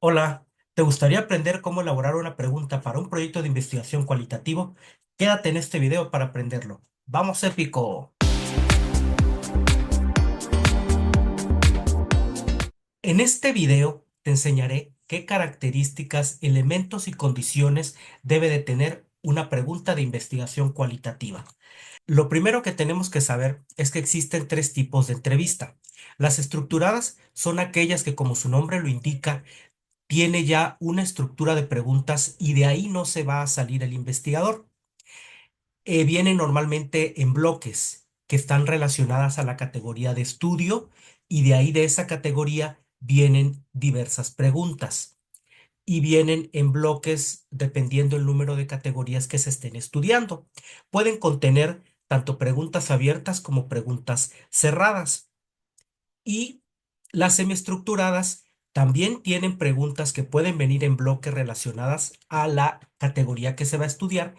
Hola, ¿te gustaría aprender cómo elaborar una pregunta para un proyecto de investigación cualitativo? Quédate en este video para aprenderlo. ¡Vamos, épico! En este video te enseñaré qué características, elementos y condiciones debe de tener una pregunta de investigación cualitativa. Lo primero que tenemos que saber es que existen tres tipos de entrevista. Las estructuradas son aquellas que, como su nombre lo indica, tiene ya una estructura de preguntas y de ahí no se va a salir el investigador. Vienen normalmente en bloques que están relacionadas a la categoría de estudio y de ahí de esa categoría vienen diversas preguntas y vienen en bloques dependiendo el número de categorías que se estén estudiando. Pueden contener tanto preguntas abiertas como preguntas cerradas. Y las semiestructuradas también tienen preguntas que pueden venir en bloques relacionadas a la categoría que se va a estudiar,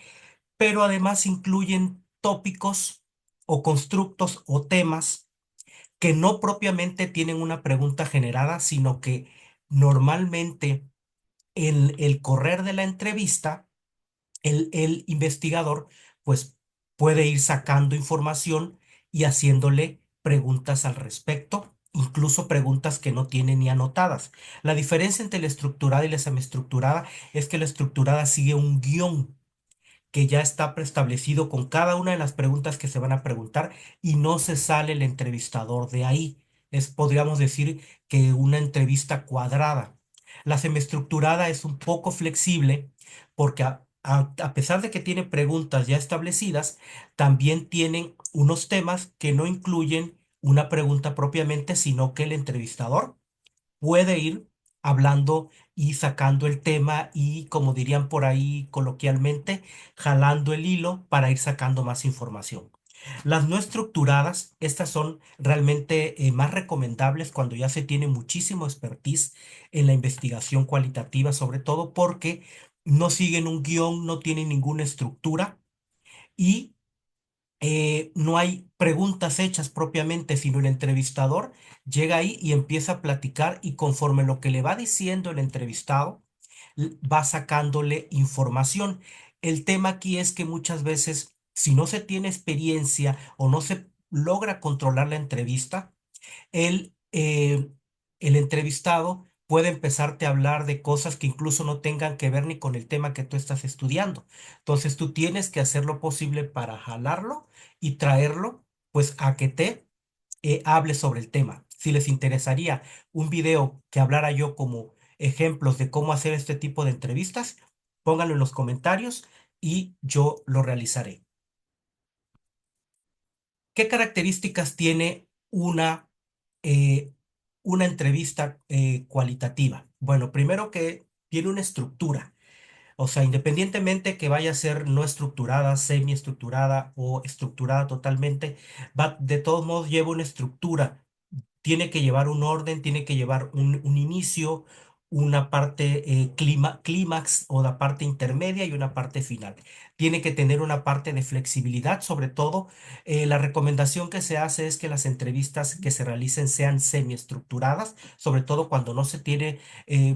pero además incluyen tópicos o constructos o temas que no propiamente tienen una pregunta generada, sino que normalmente en el correr de la entrevista, el investigador pues puede ir sacando información y haciéndole preguntas al respecto, incluso preguntas que no tiene ni anotadas. La diferencia entre la estructurada y la semiestructurada es que la estructurada sigue un guión que ya está preestablecido con cada una de las preguntas que se van a preguntar y no se sale el entrevistador de ahí. Podríamos decir que una entrevista cuadrada. La semiestructurada es un poco flexible porque a pesar de que tiene preguntas ya establecidas, también tienen unos temas que no incluyen una pregunta propiamente, sino que el entrevistador puede ir hablando y sacando el tema y, como dirían por ahí coloquialmente, jalando el hilo para ir sacando más información. Las no estructuradas, estas son realmente más recomendables cuando ya se tiene muchísimo expertise en la investigación cualitativa, sobre todo porque no siguen un guión, no tienen ninguna estructura y no hay preguntas hechas propiamente, sino el entrevistador llega ahí y empieza a platicar y conforme lo que le va diciendo el entrevistado, va sacándole información. El tema aquí es que muchas veces, si no se tiene experiencia o no se logra controlar la entrevista, el, eh, el entrevistado puede empezarte a hablar de cosas que incluso no tengan que ver ni con el tema que tú estás estudiando. Entonces tú tienes que hacer lo posible para jalarlo y traerlo, pues, a que te hable sobre el tema. Si les interesaría un video que hablara yo como ejemplos de cómo hacer este tipo de entrevistas, pónganlo en los comentarios y yo lo realizaré. ¿Qué características tiene eh, una entrevista cualitativa? Bueno, primero que tiene una estructura. O sea, independientemente que vaya a ser no estructurada, semiestructurada o estructurada totalmente, de todos modos lleva una estructura, tiene que llevar un orden, tiene que llevar un inicio, una parte clímax o la parte intermedia y una parte final. Tiene que tener una parte de flexibilidad, sobre todo. La recomendación que se hace es que las entrevistas que se realicen sean semiestructuradas, sobre todo cuando no se tiene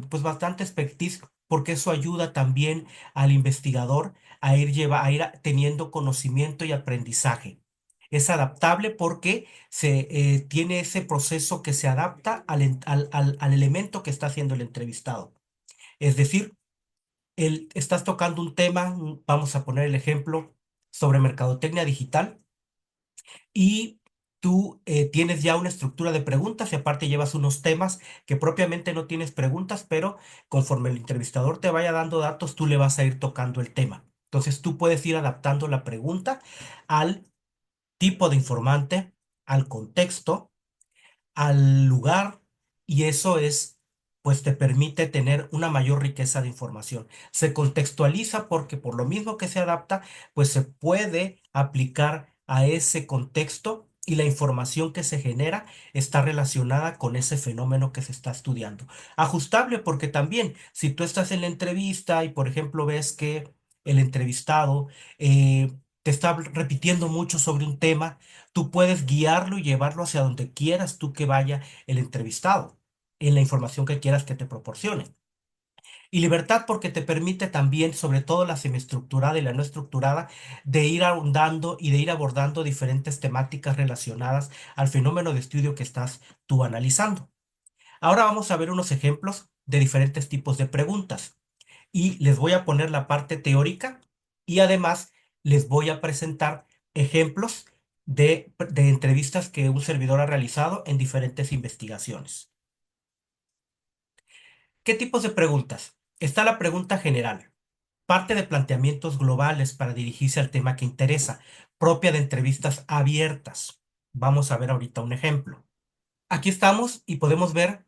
pues bastante expertise, porque eso ayuda también al investigador a ir teniendo conocimiento y aprendizaje. Es adaptable porque tiene ese proceso que se adapta al elemento que está haciendo el entrevistado. Es decir, estás tocando un tema, vamos a poner el ejemplo sobre mercadotecnia digital y tú tienes ya una estructura de preguntas y aparte llevas unos temas que propiamente no tienes preguntas, pero conforme el entrevistador te vaya dando datos, tú le vas a ir tocando el tema. Entonces tú puedes ir adaptando la pregunta al tipo de informante, al contexto, al lugar, y eso es, pues te permite tener una mayor riqueza de información. Se contextualiza porque por lo mismo que se adapta, pues se puede aplicar a ese contexto y la información que se genera está relacionada con ese fenómeno que se está estudiando. Ajustable porque también si tú estás en la entrevista y por ejemplo ves que el entrevistado te está repitiendo mucho sobre un tema, tú puedes guiarlo y llevarlo hacia donde quieras tú que vaya el entrevistado, en la información que quieras que te proporcione. Y libertad porque te permite también, sobre todo la semiestructurada y la no estructurada, de ir ahondando y de ir abordando diferentes temáticas relacionadas al fenómeno de estudio que estás tú analizando. Ahora vamos a ver unos ejemplos de diferentes tipos de preguntas y les voy a poner la parte teórica y además les voy a presentar ejemplos de entrevistas que un servidor ha realizado en diferentes investigaciones. ¿Qué tipos de preguntas? Está la pregunta general, parte de planteamientos globales para dirigirse al tema que interesa, propia de entrevistas abiertas. Vamos a ver ahorita un ejemplo. Aquí estamos y podemos ver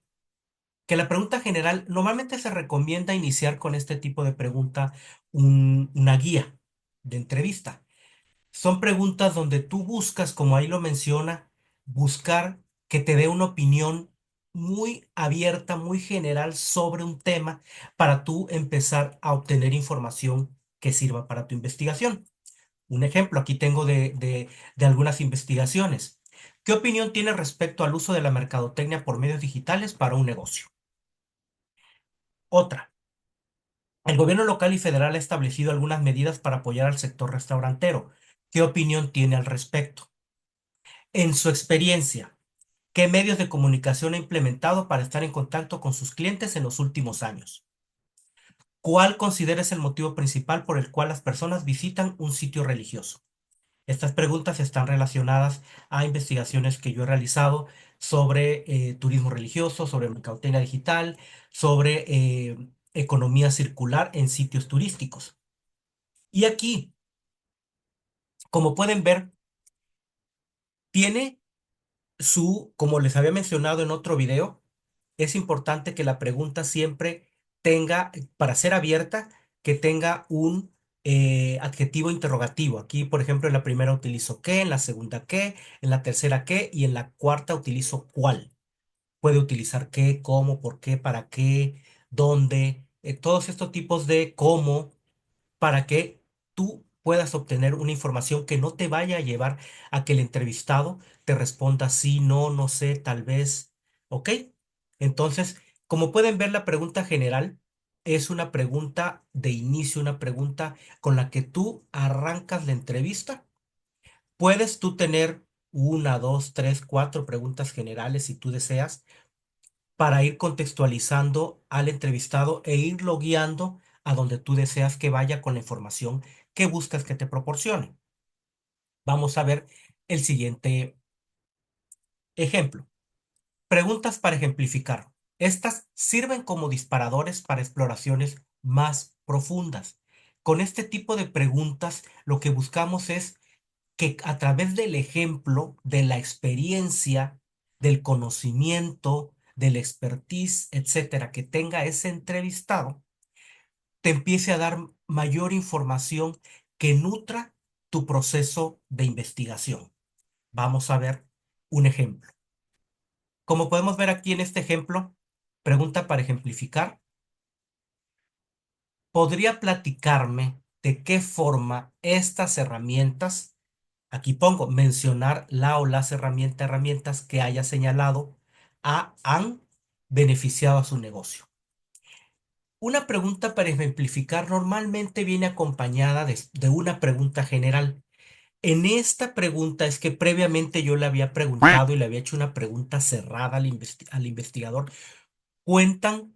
que la pregunta general normalmente se recomienda iniciar con este tipo de pregunta una guía de entrevista. Son preguntas donde tú buscas, como ahí lo menciona, buscar que te dé una opinión muy abierta, muy general sobre un tema para tú empezar a obtener información que sirva para tu investigación. Un ejemplo, aquí tengo de algunas investigaciones. ¿Qué opinión tiene respecto al uso de la mercadotecnia por medios digitales para un negocio? Otra. El gobierno local y federal ha establecido algunas medidas para apoyar al sector restaurantero. ¿Qué opinión tiene al respecto? En su experiencia, ¿qué medios de comunicación ha implementado para estar en contacto con sus clientes en los últimos años? ¿Cuál considera es el motivo principal por el cual las personas visitan un sitio religioso? Estas preguntas están relacionadas a investigaciones que yo he realizado sobre turismo religioso, sobre mercadotecnia digital, sobre economía circular en sitios turísticos. Y aquí, como pueden ver, tiene como les había mencionado en otro video, es importante que la pregunta siempre tenga, para ser abierta, que tenga un adjetivo interrogativo. Aquí, por ejemplo, en la primera utilizo qué, en la segunda qué, en la tercera qué y en la cuarta utilizo cuál. Puede utilizar qué, cómo, por qué, para qué, dónde, todos estos tipos de cómo para que tú puedas obtener una información que no te vaya a llevar a que el entrevistado te responda sí, no, no sé, tal vez, ¿ok? Entonces, como pueden ver, la pregunta general es una pregunta de inicio, una pregunta con la que tú arrancas la entrevista. Puedes tú tener una, dos, tres, cuatro preguntas generales si tú deseas para ir contextualizando al entrevistado e irlo guiando a donde tú deseas que vaya con la información que buscas que te proporcione. Vamos a ver el siguiente ejemplo. Preguntas para ejemplificar. Estas sirven como disparadores para exploraciones más profundas. Con este tipo de preguntas, lo que buscamos es que a través del ejemplo, de la experiencia, del conocimiento, del expertise, etcétera, que tenga ese entrevistado, te empiece a dar mayor información que nutra tu proceso de investigación. Vamos a ver un ejemplo. Como podemos ver aquí en este ejemplo, pregunta para ejemplificar, ¿podría platicarme de qué forma estas herramientas, aquí pongo mencionar la o las herramientas que haya señalado, han beneficiado a su negocio? Una pregunta para ejemplificar normalmente viene acompañada de una pregunta general. En esta pregunta es que previamente yo le había preguntado y le había hecho una pregunta cerrada al investigador.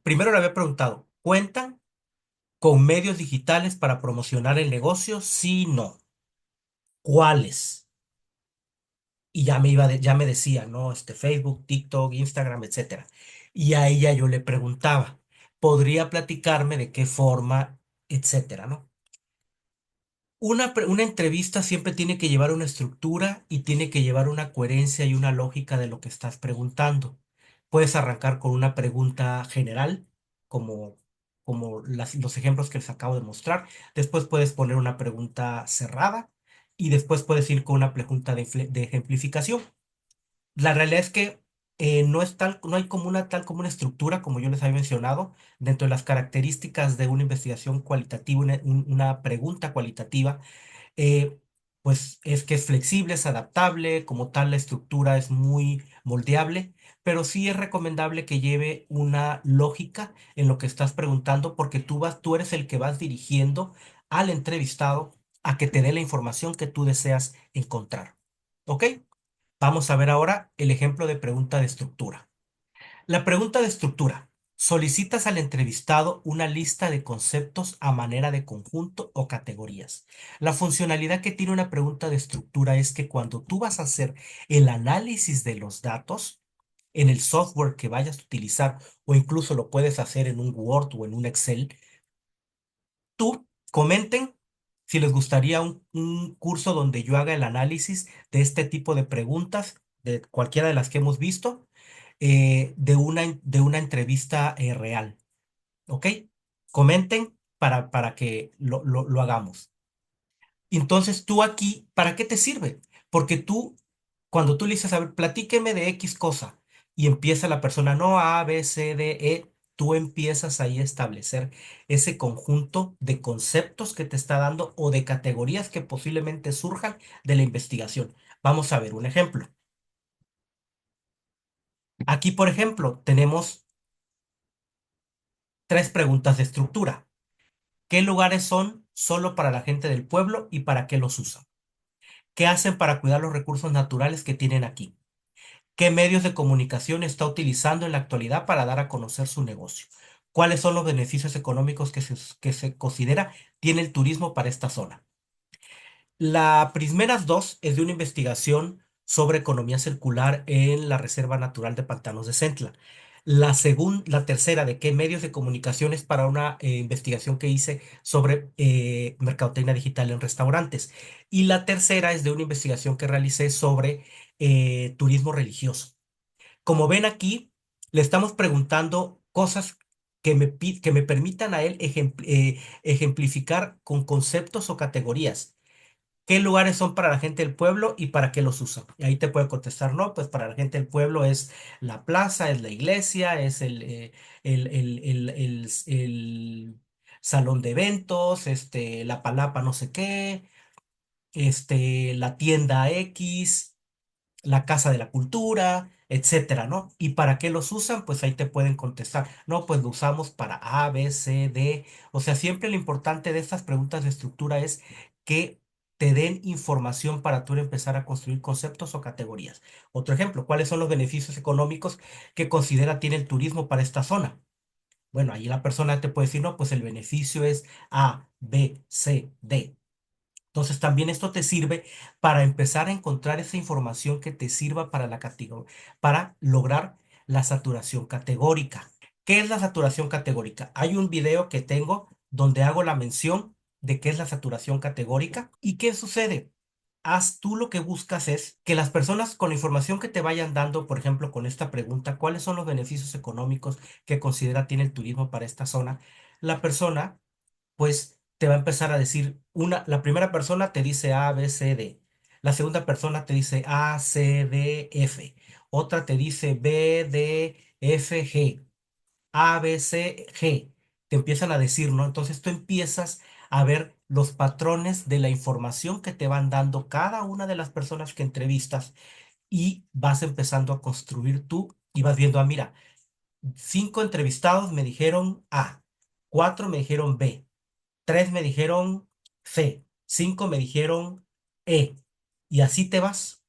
Primero le había preguntado, ¿cuentan con medios digitales para promocionar el negocio? Sí, no. ¿Cuáles? Y ya me decía, ¿no? Facebook, TikTok, Instagram, etcétera. Y a ella yo le preguntaba, ¿podría platicarme de qué forma, etcétera, ¿no? Una entrevista siempre tiene que llevar una estructura y tiene que llevar una coherencia y una lógica de lo que estás preguntando. Puedes arrancar con una pregunta general, como, como los ejemplos que les acabo de mostrar. Después puedes poner una pregunta cerrada y después puedes ir con una pregunta de ejemplificación. La realidad es que no hay como tal como una estructura, como yo les había mencionado, dentro de las características de una investigación cualitativa, una pregunta cualitativa eh, pues es que es flexible, es adaptable, como tal la estructura es muy moldeable, pero sí es recomendable que lleve una lógica en lo que estás preguntando porque tú eres el que vas dirigiendo al entrevistado a que te dé la información que tú deseas encontrar. ¿Ok? Vamos a ver ahora el ejemplo de pregunta de estructura. La pregunta de estructura. Solicitas al entrevistado una lista de conceptos a manera de conjunto o categorías. La funcionalidad que tiene una pregunta de estructura es que cuando tú vas a hacer el análisis de los datos en el software que vayas a utilizar o incluso lo puedes hacer en un Word o en un Excel, tú comenten si les gustaría un curso donde yo haga el análisis de este tipo de preguntas, de cualquiera de las que hemos visto, de una entrevista real. ¿Ok? Comenten para que lo hagamos. Entonces, tú aquí, ¿para qué te sirve? Porque tú, cuando tú le dices, a ver, platíqueme de X cosa, y empieza la persona, no, A, B, C, D, E, tú empiezas ahí a establecer ese conjunto de conceptos que te está dando o de categorías que posiblemente surjan de la investigación. Vamos a ver un ejemplo. Aquí, por ejemplo, tenemos tres preguntas de estructura. ¿Qué lugares son solo para la gente del pueblo y para qué los usan? ¿Qué hacen para cuidar los recursos naturales que tienen aquí? ¿Qué medios de comunicación está utilizando en la actualidad para dar a conocer su negocio? ¿Cuáles son los beneficios económicos que se considera tiene el turismo para esta zona? Las primeras dos es de una investigación sobre economía circular en la Reserva Natural de Pantanos de Centla. La tercera de qué medios de comunicación es para una investigación que hice sobre mercadotecnia digital en restaurantes. Y la tercera es de una investigación que realicé sobre turismo religioso. Como ven aquí, le estamos preguntando cosas que me permitan a él ejemplificar con conceptos o categorías. ¿Qué lugares son para la gente del pueblo y para qué los usan? Y ahí te puede contestar, no, pues para la gente del pueblo es la plaza, es la iglesia, es el salón de eventos, la palapa no sé qué, la tienda X, la Casa de la Cultura, etcétera, ¿no? ¿Y para qué los usan? Pues ahí te pueden contestar. No, pues lo usamos para A, B, C, D. O sea, siempre lo importante de estas preguntas de estructura es que te den información para tú empezar a construir conceptos o categorías. Otro ejemplo, ¿cuáles son los beneficios económicos que considera tiene el turismo para esta zona? Bueno, ahí la persona te puede decir, no, pues el beneficio es A, B, C, D. Entonces también esto te sirve para empezar a encontrar esa información que te sirva para para lograr la saturación categórica. ¿Qué es la saturación categórica? Hay un video que tengo donde hago la mención de qué es la saturación categórica y qué sucede. Tú lo que buscas es que las personas con la información que te vayan dando, por ejemplo, con esta pregunta, ¿cuáles son los beneficios económicos que considera tiene el turismo para esta zona? La persona pues te va a empezar a decir la primera persona te dice A, B, C, D. La segunda persona te dice A, C, D, F. Otra te dice B, D, F, G. A, B, C, G. Te empiezan a decir, ¿no? Entonces tú empiezas a ver los patrones de la información que te van dando cada una de las personas que entrevistas y vas empezando a construir tú y vas viendo, mira, 5 entrevistados me dijeron A, 4 me dijeron B. 3 me dijeron C, 5 me dijeron E. Y así te vas,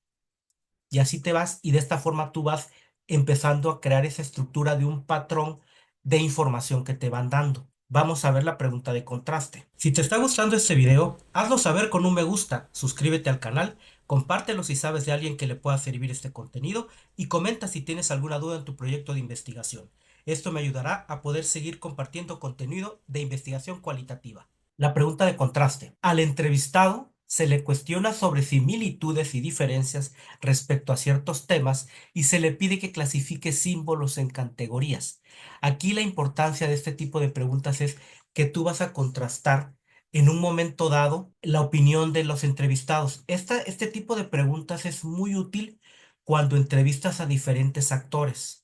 y así te vas, y de esta forma tú vas empezando a crear esa estructura de un patrón de información que te van dando. Vamos a ver la pregunta de contraste. Si te está gustando este video, hazlo saber con un me gusta, suscríbete al canal, compártelo si sabes de alguien que le pueda servir este contenido y comenta si tienes alguna duda en tu proyecto de investigación. Esto me ayudará a poder seguir compartiendo contenido de investigación cualitativa. La pregunta de contraste. Al entrevistado se le cuestiona sobre similitudes y diferencias respecto a ciertos temas y se le pide que clasifique símbolos en categorías. Aquí la importancia de este tipo de preguntas es que tú vas a contrastar en un momento dado la opinión de los entrevistados. Este tipo de preguntas es muy útil cuando entrevistas a diferentes actores.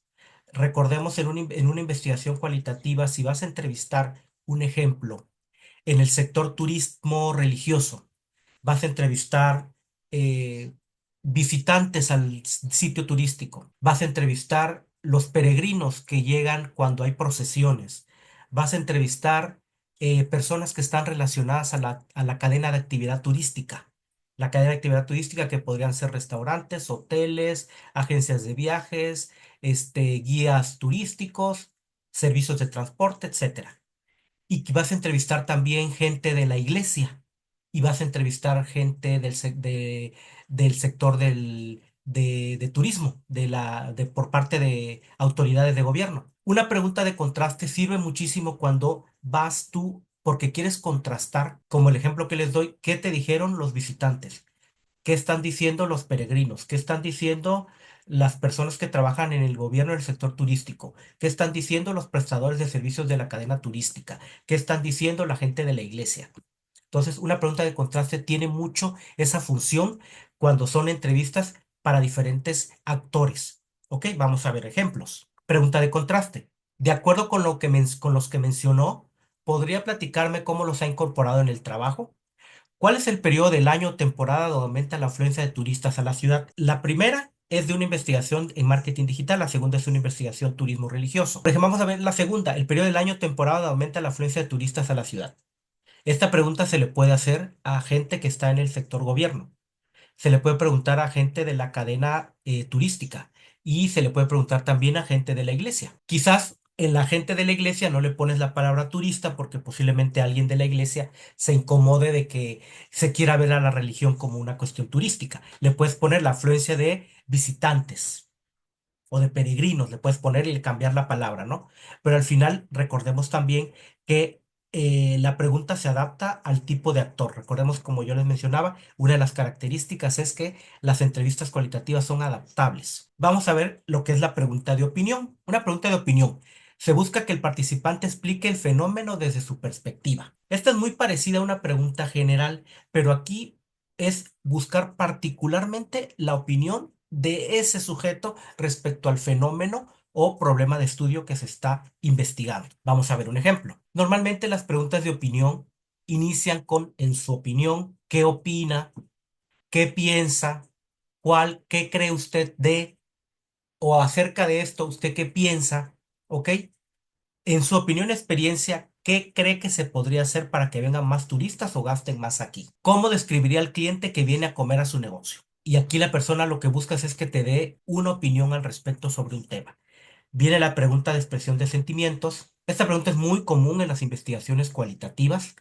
Recordemos en una investigación cualitativa, si vas a entrevistar un ejemplo, en el sector turismo religioso. Vas a entrevistar, eh, visitantes al sitio turístico. Vas a entrevistar los peregrinos que llegan cuando hay procesiones. Vas a entrevistar personas que están relacionadas a la cadena de actividad turística. La cadena de actividad turística que podrían ser restaurantes, hoteles, agencias de viajes, guías turísticos, servicios de transporte, etcétera. Y que vas a entrevistar también gente de la iglesia y vas a entrevistar gente del sector de turismo, por parte de autoridades de gobierno. Una pregunta de contraste sirve muchísimo cuando vas tú porque quieres contrastar, como el ejemplo que les doy, qué te dijeron los visitantes, qué están diciendo los peregrinos, qué están diciendo las personas que trabajan en el gobierno del sector turístico, qué están diciendo los prestadores de servicios de la cadena turística, qué están diciendo la gente de la iglesia. Entonces, una pregunta de contraste tiene mucho esa función cuando son entrevistas para diferentes actores. ¿Ok? Vamos a ver ejemplos. Pregunta de contraste. De acuerdo con con los que mencionó, ¿podría platicarme cómo los ha incorporado en el trabajo? ¿Cuál es el periodo del año o temporada donde aumenta la afluencia de turistas a la ciudad? La primera es de una investigación en marketing digital, la segunda es una investigación turismo religioso. Por ejemplo, vamos a ver la segunda, el periodo del año o temporada donde aumenta la afluencia de turistas a la ciudad. Esta pregunta se le puede hacer a gente que está en el sector gobierno. Se le puede preguntar a gente de la cadena turística y se le puede preguntar también a gente de la iglesia. Quizás en la gente de la iglesia no le pones la palabra turista porque posiblemente alguien de la iglesia se incomode de que se quiera ver a la religión como una cuestión turística. Le puedes poner la afluencia de visitantes o de peregrinos, le puedes poner y cambiar la palabra, ¿no? Pero al final recordemos también que la pregunta se adapta al tipo de actor. Recordemos, como yo les mencionaba, una de las características es que las entrevistas cualitativas son adaptables. Vamos a ver lo que es la pregunta de opinión. Una pregunta de opinión. Se busca que el participante explique el fenómeno desde su perspectiva. Esta es muy parecida a una pregunta general, pero aquí es buscar particularmente la opinión de ese sujeto respecto al fenómeno o problema de estudio que se está investigando. Vamos a ver un ejemplo. Normalmente las preguntas de opinión inician con, en su opinión, ¿qué opina? ¿Qué piensa? ¿Qué cree usted de o acerca de esto? ¿Usted qué piensa? ¿Ok? En su opinión, experiencia, ¿qué cree que se podría hacer para que vengan más turistas o gasten más aquí? ¿Cómo describiría al cliente que viene a comer a su negocio? Y aquí la persona lo que buscas es que te dé una opinión al respecto sobre un tema. Viene la pregunta de expresión de sentimientos. Esta pregunta es muy común en las investigaciones cualitativas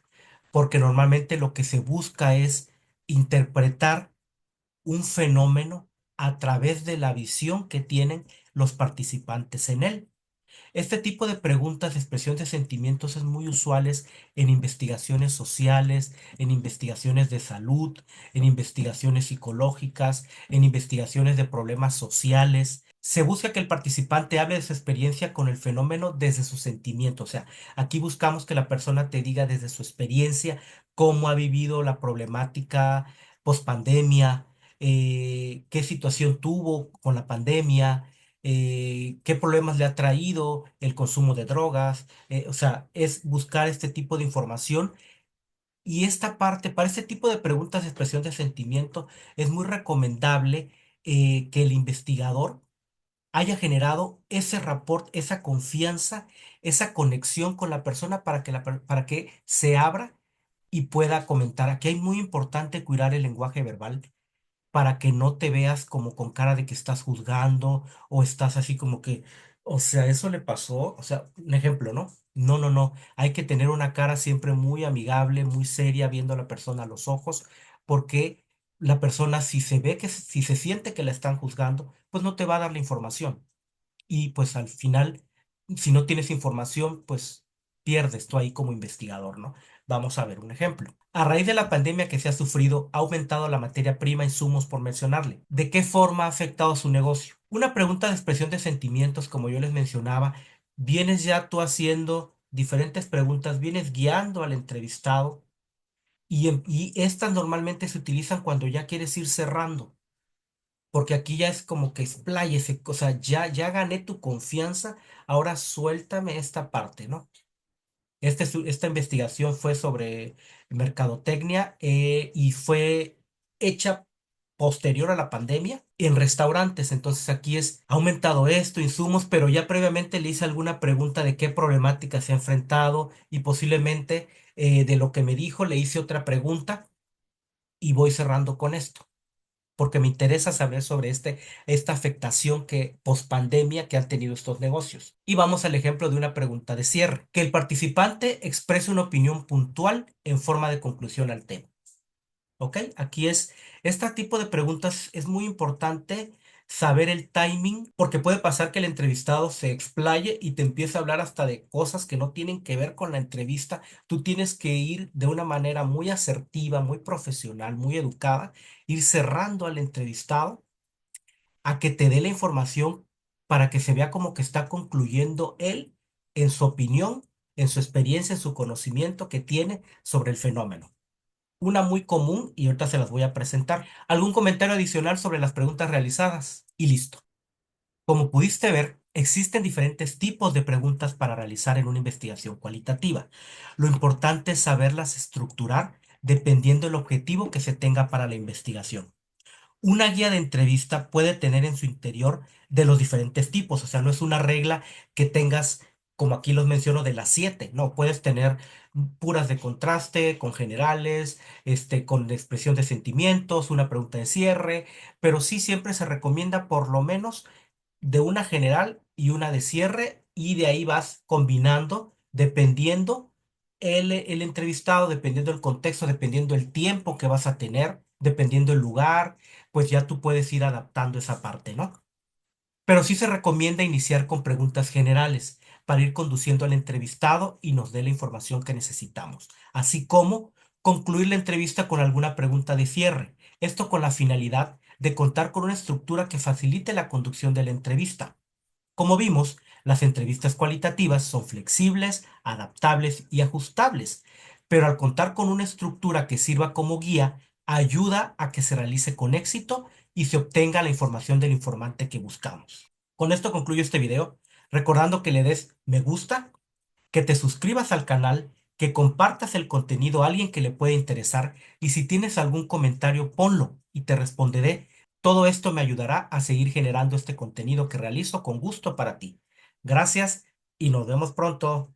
porque normalmente lo que se busca es interpretar un fenómeno a través de la visión que tienen los participantes en él. Este tipo de preguntas de expresión de sentimientos es muy usuales en investigaciones sociales, en investigaciones de salud, en investigaciones psicológicas, en investigaciones de problemas sociales. Se busca que el participante hable de su experiencia con el fenómeno desde sus sentimientos. O sea, aquí buscamos que la persona te diga desde su experiencia cómo ha vivido la problemática pospandemia, qué situación tuvo con la pandemia, qué problemas le ha traído el consumo de drogas. O sea, es buscar este tipo de información. Y esta parte, para este tipo de preguntas de expresión de sentimiento, es muy recomendable que el investigador haya generado ese rapport, esa confianza, esa conexión con la persona para que, para que se abra y pueda comentar. Aquí hay muy importante cuidar el lenguaje verbal para que no te veas como con cara de que estás juzgando o estás así como que, o sea, eso le pasó, o sea, un ejemplo, ¿no? No, no, no, hay que tener una cara siempre muy amigable, muy seria, viendo a la persona a los ojos, porque la persona si se ve si se siente que la están juzgando, pues no te va a dar la información. Y pues al final, si no tienes información, pues pierdes tú ahí como investigador, ¿no? Vamos a ver un ejemplo. A raíz de la pandemia que se ha sufrido, ha aumentado la materia prima, insumos, por mencionarle. ¿De qué forma ha afectado su negocio? Una pregunta de expresión de sentimientos, como yo les mencionaba, vienes ya tú haciendo diferentes preguntas, vienes guiando al entrevistado y estas normalmente se utilizan cuando ya quieres ir cerrando porque aquí ya es como que expláyese, o sea, ya gané tu confianza, ahora suéltame esta parte, ¿no? Esta investigación fue sobre mercadotecnia y fue hecha posterior a la pandemia en restaurantes. Entonces aquí ha aumentado esto, insumos, pero ya previamente le hice alguna pregunta de qué problemática se ha enfrentado y posiblemente de lo que me dijo le hice otra pregunta y voy cerrando con esto porque me interesa saber sobre esta afectación que pospandemia que han tenido estos negocios. Y vamos al ejemplo de una pregunta de cierre, que el participante exprese una opinión puntual en forma de conclusión al tema. ¿Ok? Aquí este tipo de preguntas es muy importante saber el timing, porque puede pasar que el entrevistado se explaye y te empiece a hablar hasta de cosas que no tienen que ver con la entrevista. Tú tienes que ir de una manera muy asertiva, muy profesional, muy educada, ir cerrando al entrevistado a que te dé la información para que se vea como que está concluyendo él en su opinión, en su experiencia, en su conocimiento que tiene sobre el fenómeno. Una muy común y ahorita se las voy a presentar. ¿Algún comentario adicional sobre las preguntas realizadas? Y listo. Como pudiste ver, existen diferentes tipos de preguntas para realizar en una investigación cualitativa. Lo importante es saberlas estructurar dependiendo del objetivo que se tenga para la investigación. Una guía de entrevista puede tener en su interior de los diferentes tipos, o sea, no es una regla que tengas, como aquí los menciono, de las siete, no, puedes tener puras de contraste, con generales, con expresión de sentimientos, una pregunta de cierre, pero sí siempre se recomienda por lo menos de una general y una de cierre, y de ahí vas combinando dependiendo el entrevistado, dependiendo el contexto, dependiendo el tiempo que vas a tener, dependiendo el lugar, pues ya tú puedes ir adaptando esa parte, ¿no? Pero sí se recomienda iniciar con preguntas generales para ir conduciendo al entrevistado y nos dé la información que necesitamos, así como concluir la entrevista con alguna pregunta de cierre. Esto con la finalidad de contar con una estructura que facilite la conducción de la entrevista. Como vimos, las entrevistas cualitativas son flexibles, adaptables y ajustables, pero al contar con una estructura que sirva como guía, ayuda a que se realice con éxito y se obtenga la información del informante que buscamos. Con esto concluyo este video, recordando que le des me gusta, que te suscribas al canal, que compartas el contenido a alguien que le pueda interesar y si tienes algún comentario, ponlo y te responderé. Todo esto me ayudará a seguir generando este contenido que realizo con gusto para ti. Gracias y nos vemos pronto.